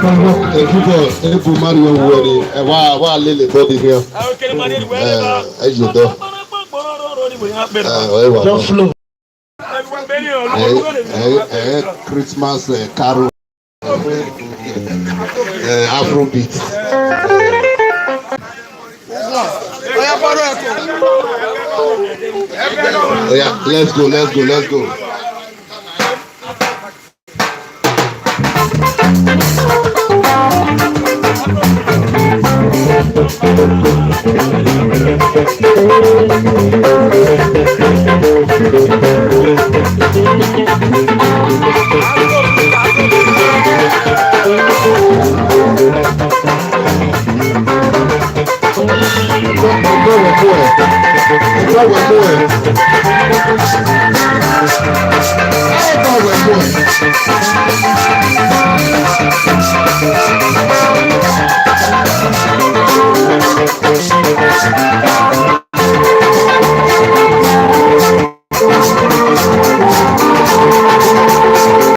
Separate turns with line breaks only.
People Mario wedding. Why Lily body here? Don't flow. Christmas carol. Afrobeat. Yeah, let's go.